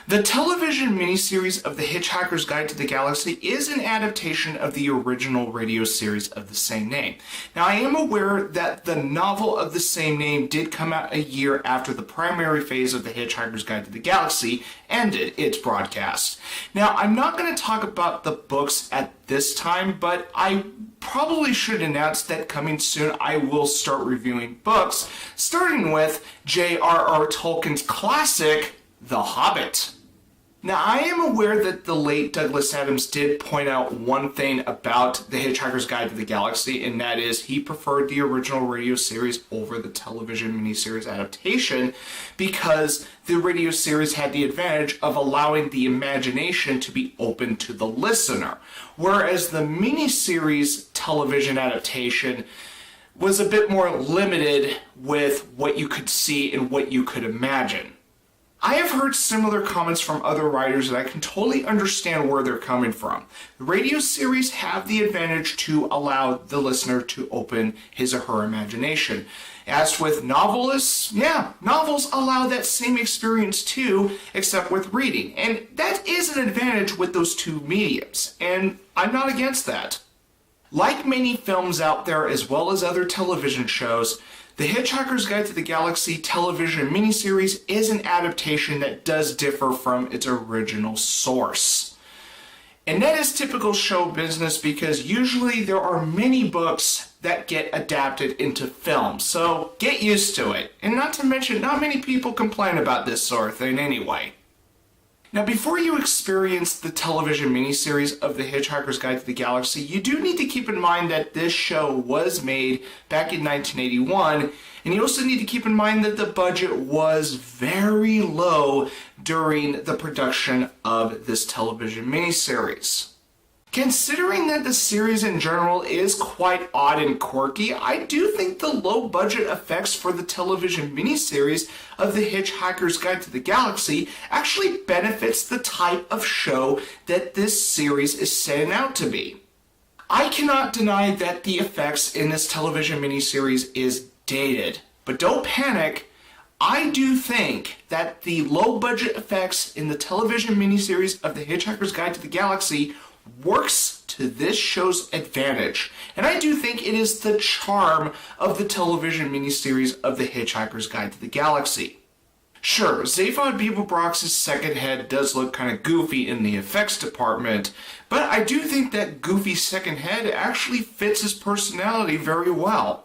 The television miniseries of The Hitchhiker's Guide to the Galaxy is an adaptation of the original radio series of the same name. Now, I am aware that the novel of the same name did come out a year after the primary phase of The Hitchhiker's Guide to the Galaxy ended its broadcast. Now, I'm not going to talk about the books at this time, but I probably should announce that coming soon I will start reviewing books, starting with J.R.R. Tolkien's classic, The Hobbit. Now, I am aware that the late Douglas Adams did point out one thing about The Hitchhiker's Guide to the Galaxy, and that is he preferred the original radio series over the television miniseries adaptation because the radio series had the advantage of allowing the imagination to be open to the listener, whereas the miniseries television adaptation was a bit more limited with what you could see and what you could imagine. I have heard similar comments from other writers, and I can totally understand where they're coming from. The radio series have the advantage to allow the listener to open his or her imagination. As with novelists, novels allow that same experience too, except with reading. And that is an advantage with those two mediums, and I'm not against that. Like many films out there, as well as other television shows, The Hitchhiker's Guide to the Galaxy television miniseries is an adaptation that does differ from its original source. And that is typical show business because usually there are many books that get adapted into film, so get used to it. And not to mention, not many people complain about this sort of thing anyway. Now, before you experience the television miniseries of The Hitchhiker's Guide to the Galaxy, you do need to keep in mind that this show was made back in 1981, and you also need to keep in mind that the budget was very low during the production of this television miniseries. Considering that the series in general is quite odd and quirky, I do think the low-budget effects for the television miniseries of The Hitchhiker's Guide to the Galaxy actually benefits the type of show that this series is setting out to be. I cannot deny that the effects in this television miniseries is dated, but don't panic. I do think that the low-budget effects in the television miniseries of The Hitchhiker's Guide to the Galaxy works to this show's advantage, and I do think it is the charm of the television miniseries of The Hitchhiker's Guide to the Galaxy. Sure, Zaphod Beeblebrox's second head does look kind of goofy in the effects department, but I do think that goofy second head actually fits his personality very well.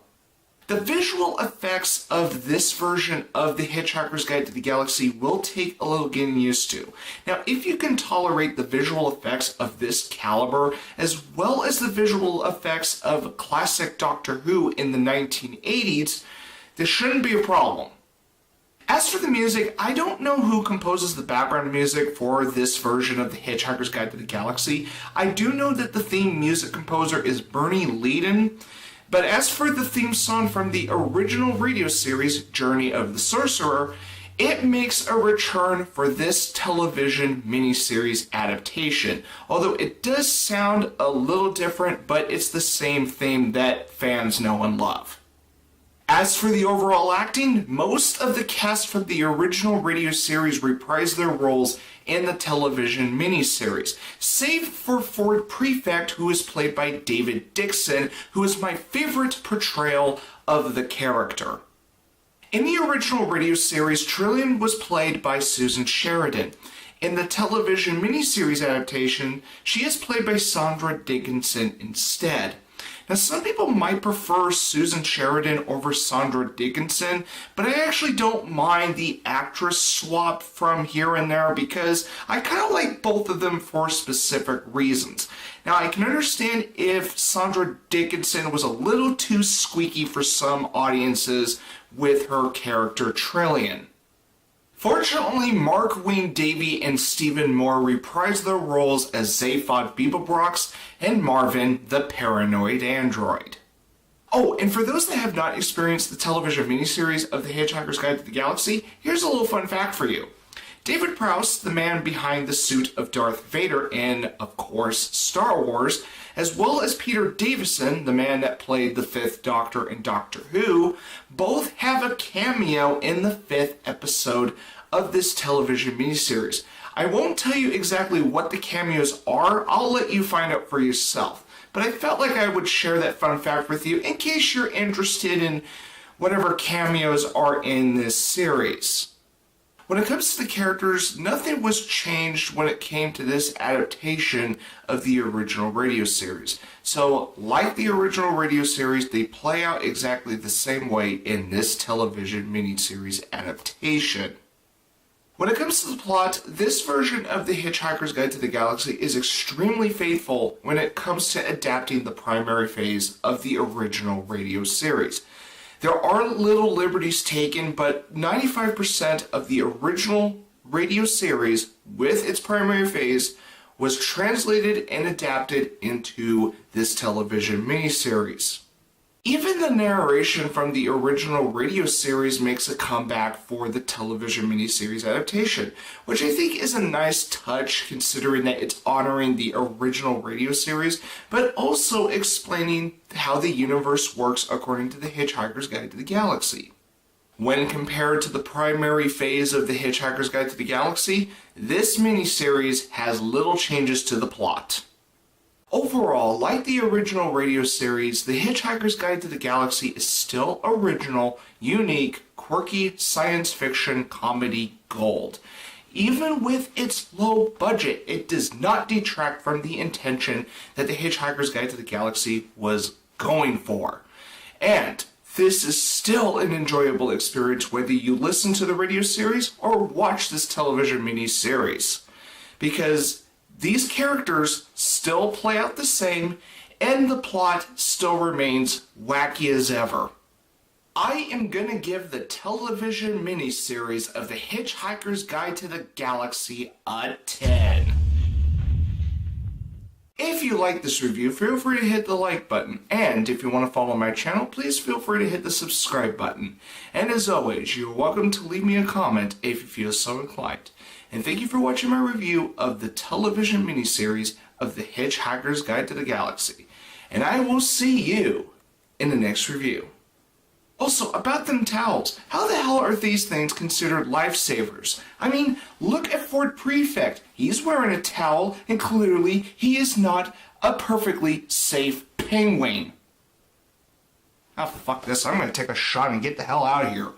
The visual effects of this version of The Hitchhiker's Guide to the Galaxy will take a little getting used to. Now, if you can tolerate the visual effects of this caliber, as well as the visual effects of classic Doctor Who in the 1980s, this shouldn't be a problem. As for the music, I don't know who composes the background music for this version of The Hitchhiker's Guide to the Galaxy. I do know that the theme music composer is Bernie Leadon. But as for the theme song from the original radio series, Journey of the Sorcerer, it makes a return for this television miniseries adaptation. Although it does sound a little different, but it's the same theme that fans know and love. As for the overall acting, most of the cast from the original radio series reprise their roles in the television miniseries, save for Ford Prefect, who is played by David Dixon, who is my favorite portrayal of the character. In the original radio series, Trillian was played by Susan Sheridan. In the television miniseries adaptation, she is played by Sandra Dickinson instead. Now, some people might prefer Susan Sheridan over Sandra Dickinson, but I actually don't mind the actress swap from here and there because I kind of like both of them for specific reasons. Now, I can understand if Sandra Dickinson was a little too squeaky for some audiences with her character Trillian. Fortunately, Mark Wayne Davey and Stephen Moore reprised their roles as Zaphod Beeblebrox and Marvin, the paranoid android. Oh, and for those that have not experienced the television miniseries of The Hitchhiker's Guide to the Galaxy, here's a little fun fact for you. David Prowse, the man behind the suit of Darth Vader in, of course, Star Wars, as well as Peter Davison, the man that played the Fifth Doctor in Doctor Who, both have a cameo in the 5th episode of this television miniseries. I won't tell you exactly what the cameos are, I'll let you find out for yourself. But I felt like I would share that fun fact with you in case you're interested in whatever cameos are in this series. When it comes to the characters, nothing was changed when it came to this adaptation of the original radio series. So, like the original radio series, they play out exactly the same way in this television miniseries adaptation. When it comes to the plot, this version of The Hitchhiker's Guide to the Galaxy is extremely faithful when it comes to adapting the primary phase of the original radio series. There are little liberties taken, but 95% of the original radio series, with its primary phase, was translated and adapted into this television miniseries. Even the narration from the original radio series makes a comeback for the television miniseries adaptation, which I think is a nice touch considering that it's honoring the original radio series, but also explaining how the universe works according to the Hitchhiker's Guide to the Galaxy. When compared to the primary phase of the Hitchhiker's Guide to the Galaxy, this miniseries has little changes to the plot. Overall, like the original radio series, The Hitchhiker's Guide to the Galaxy is still original, unique, quirky science fiction comedy gold. Even with its low budget, it does not detract from the intention that The Hitchhiker's Guide to the Galaxy was going for. And this is still an enjoyable experience whether you listen to the radio series or watch this television mini-series. Because these characters still play out the same, and the plot still remains wacky as ever. I am gonna give the television miniseries of The Hitchhiker's Guide to the Galaxy a 10. If you like this review, feel free to hit the like button, and if you want to follow my channel, please feel free to hit the subscribe button. And as always, you're welcome to leave me a comment if you feel so inclined. And thank you for watching my review of the television miniseries of The Hitchhiker's Guide to the Galaxy. And I will see you in the next review. Also, about them towels, how the hell are these things considered lifesavers? I mean, look at Fort Prefect. He's wearing a towel, and clearly he is not a perfectly safe penguin. Ah, fuck this. I'm gonna take a shot and get the hell out of here.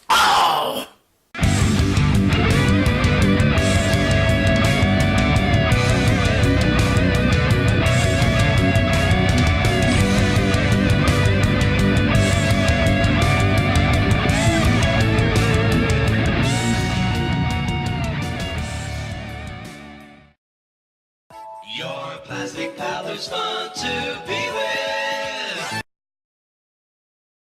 Ow! Your plastic pal is fun to be.